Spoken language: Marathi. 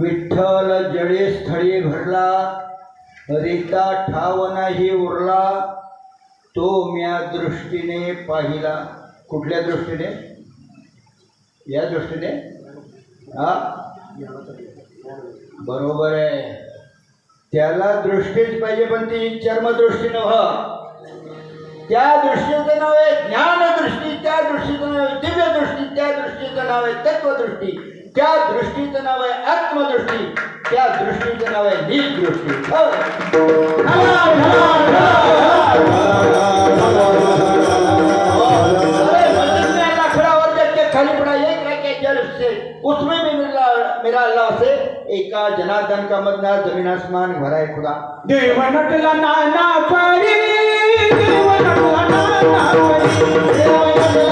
विठ्ठल जडे स्थळी भरला, रिता ठाव नाही उरला, तो म्या दृष्टीने पाहिला. कुठल्या दृष्टीने? या दृष्टीने. हा बरोबर आहे, त्याला दृष्टीच पाहिजे, पण ती चर्मदृष्टी नव्ह. त्या दृष्टीचं नाव आहे ज्ञानदृष्टी, त्या दृष्टीचं नाव आहे दिव्यदृष्टी, त्या दृष्टीचं नाव आहे तत्वदृष्टी, त्या दृष्टीचं नाव आहे आत्मदृष्टी, त्या दृष्टीचं नाव आहे निजदृष्टी. खाली पड़ा एक रखे जल से, उसमें भी मेरा अल्लाह से एका जनार्दन का मदना जमीन आसमान भरा है खुदा. देव नटला नाना परी, देव नटला नाना परी,